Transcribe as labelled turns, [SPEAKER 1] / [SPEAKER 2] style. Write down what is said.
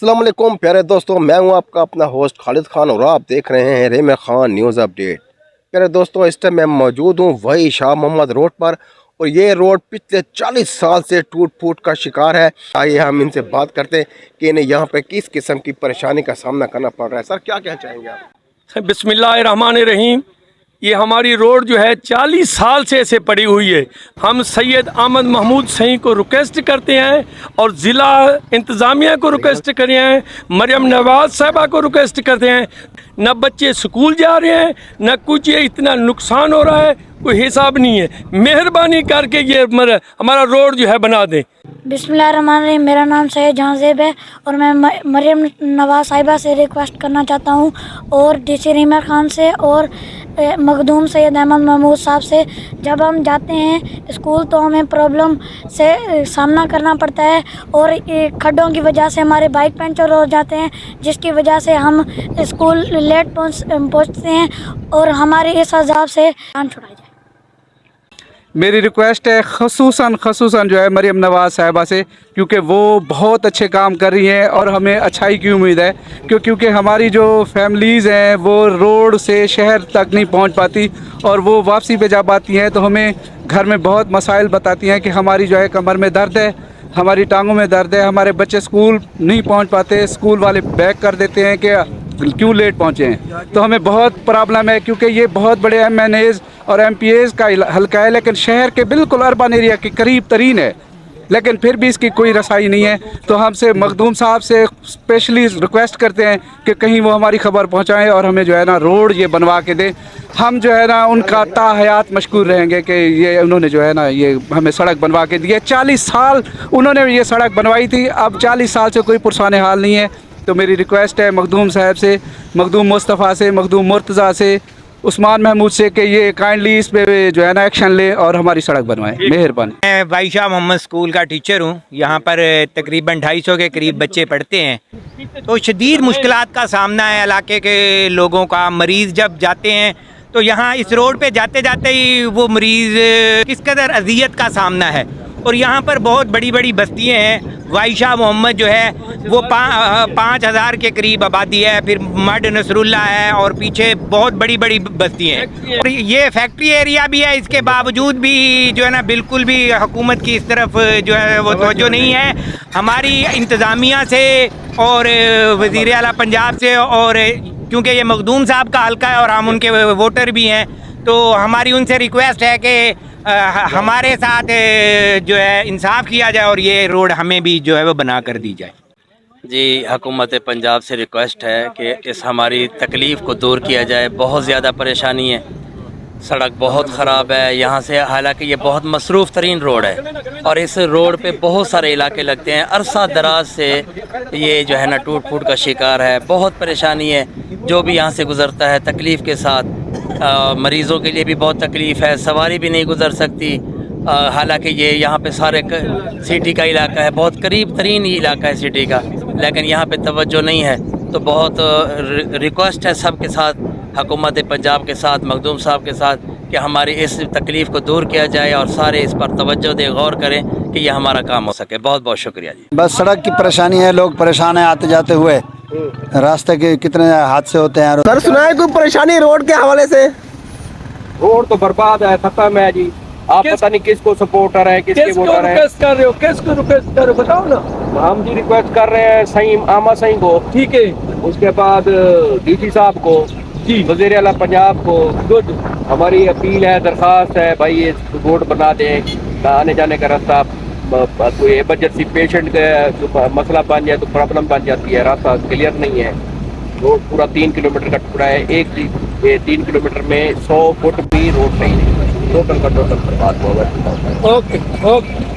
[SPEAKER 1] अस्सलाम वालेकुम प्यारे दोस्तों, मैं हूं आपका अपना होस्ट खालिद खान और आप देख रहे हैं रेम खान न्यूज़ अपडेट। प्यारे दोस्तों, इस टाइम मैं मौजूद हूं वही शाह मोहम्मद रोड पर और ये रोड पिछले 40 साल से टूट फूट का शिकार है। आइए हम इनसे बात करते हैं कि इन्हें यहाँ पे किस किस्म की परेशानी का सामना करना पड़ रहा है। सर, क्या कहना चाहेंगे आप?
[SPEAKER 2] बिस्मिल्लाहिर्रहमानिर्रहीम। ये हमारी रोड जो है 40 साल से ऐसे पड़ी हुई है। हम सैयद अहमद महमूद सही को रिक्वेस्ट करते हैं और ज़िला इंतज़ामिया को रिक्वेस्ट करे हैं, मरियम नवाज साहिबा को रिक्वेस्ट करते हैं। न बच्चे स्कूल जा रहे हैं, न कुछ, ये इतना नुकसान हो रहा है, कोई हिसाब नहीं है। मेहरबानी करके ये हमारा रोड जो है बना दें।
[SPEAKER 3] बिस्मिल्लाहिर्रहमानिर्रहीम। मेरा नाम सैयद जहांज़ेब है और मैं मरियम नवाज साहिबा से रिक्वेस्ट करना चाहता हूँ और डीसी रीमा खान से और मखदूम सैयद अहमद महमूद साहब से, जब हम जाते हैं स्कूल तो हमें प्रॉब्लम से सामना करना पड़ता है और खड्डों की वजह से हमारे बाइक पंचर हो जाते हैं, जिसकी वजह से हम स्कूल लेट पहुँचते हैं और हमारे इस अज़ाब से जान छुड़ाई जाए।
[SPEAKER 4] मेरी रिक्वेस्ट है खसूसन जो है मरियम नवाज साहिबा से, क्योंकि वो बहुत अच्छे काम कर रही हैं और हमें अच्छाई की उम्मीद है, क्योंकि हमारी जो फैमिलीज़ हैं वो रोड से शहर तक नहीं पहुंच पाती और वो वापसी पे जा पाती हैं तो हमें घर में बहुत मसाइल बताती हैं कि हमारी जो है कमर में दर्द है, हमारी टांगों में दर्द है, हमारे बच्चे स्कूल नहीं पहुँच पाते, स्कूल वाले बैक कर देते हैं कि क्यों लेट पहुँचे हैं। तो हमें बहुत प्रॉब्लम है, क्योंकि ये बहुत बड़े MNAs और MPAs का हल्का है, लेकिन शहर के बिल्कुल अर्बन एरिया के करीब तरीन है, लेकिन फिर भी इसकी कोई रसाई नहीं है। तो हमसे मखदूम साहब से स्पेशली रिक्वेस्ट करते हैं कि कहीं वो हमारी खबर पहुंचाएं और हमें जो है ना रोड ये बनवा के दें। हम जो है ना उनका ताहयात मशकूर रहेंगे कि ये उन्होंने जो है ना ये हमें सड़क बनवा के दी है। 40 साल उन्होंने ये सड़क बनवाई थी, अब 40 साल से कोई पुरसाने हाल नहीं है। तो मेरी रिक्वेस्ट है मखदूम साहब से, मखदूम मुस्तफ़ा से, मखदूम मुर्तज़ा से, उस्मान महमूद से कि ये काइंडली इस पे जो है ना एक्शन ले और हमारी सड़क बनवाएं। मेहरबानी।
[SPEAKER 5] मैं भाई शाह मोहम्मद स्कूल का टीचर हूँ। यहाँ पर तकरीबन 250 के करीब बच्चे पढ़ते हैं। तो शदीद मुश्किलात का सामना है इलाके के लोगों का। मरीज़ जब जाते हैं तो यहाँ इस रोड पे जाते जाते ही वो मरीज़ किस कदर अजियत का सामना है। और यहाँ पर बहुत बड़ी बड़ी बस्तियाँ हैं। भाई शाह मोहम्मद जो है वो 5000 के करीब आबादी है, फिर मड नसरुल्ला है और पीछे बहुत बड़ी बड़ी बस्तियाँ हैं और ये फैक्ट्री एरिया भी है। इसके बावजूद भी जो है ना बिल्कुल भी हुकूमत की इस तरफ जो है वो तवज्जो नहीं है। हमारी इंतज़ामिया से और वज़ीर आला पंजाब से, और क्योंकि ये मखदूम साहब का हल्का है और हम उनके वोटर भी हैं, तो हमारी उनसे रिक्वेस्ट है कि हमारे साथ जो है इंसाफ किया जाए और ये रोड हमें भी जो है वो बना कर दी जाए।
[SPEAKER 6] जी, हुकूमत पंजाब से रिक्वेस्ट है कि इस हमारी तकलीफ़ को दूर किया जाए। बहुत ज़्यादा परेशानी है, सड़क बहुत ख़राब है यहाँ से, हालांकि ये बहुत मसरूफ़ तरीन रोड है और इस रोड पे बहुत सारे इलाके लगते हैं। अरसा दराज से ये जो है ना टूट फूट का शिकार है। बहुत परेशानी है, जो भी यहाँ से गुज़रता है तकलीफ़ के साथ। मरीज़ों के लिए भी बहुत तकलीफ़ है, सवारी भी नहीं गुज़र सकती। हालांकि ये यहाँ पे सारे सिटी का इलाका है, बहुत करीब तरीन इलाका है सिटी का, लेकिन यहाँ पे तवज्जो नहीं है। तो बहुत रिक्वेस्ट है सबके साथ, हुकूमत पंजाब के साथ, मखदूम साहब के साथ, कि हमारी इस तकलीफ़ को दूर किया जाए और सारे इस पर तवज्जो दे, गौर करें कि ये हमारा काम हो सके। बहुत बहुत शुक्रिया जी।
[SPEAKER 7] बस सड़क की परेशानी है, लोग परेशान हैं आते जाते हुए, रास्ते के कितने हादसे होते हैं।
[SPEAKER 1] सर, सुना है कोई परेशानी रोड के हवाले से?
[SPEAKER 8] रोड तो बर्बाद है, खत्म है जी। आप पता नहीं किसको सपोर्टर है, किसके वोटर है।
[SPEAKER 2] रिक्वेस्ट कर रहे हो, किसको रिक्वेस्ट कर रहे हो बताओ ना।
[SPEAKER 8] हम जी रिक्वेस्ट कर रहे हैं सही आमा सही को,
[SPEAKER 2] ठीक है,
[SPEAKER 8] उसके बाद डीसी साहब को जी, वज़ीर आला पंजाब को।
[SPEAKER 2] गुड।
[SPEAKER 8] हमारी अपील है, दरखास्त है, भाई ये रोड बना दें, आने जाने का रास्ता। कोई इमरजेंसी पेशेंट का मसला बन जाए तो प्रॉब्लम बन जाती है, रास्ता क्लियर नहीं है। रोड पूरा 3 किलोमीटर का टुकड़ा है, ये 3 किलोमीटर में 100 फुट भी रोड नहीं है, टोटल का टोटल बर्बाद हुआ है।
[SPEAKER 2] Okay okay.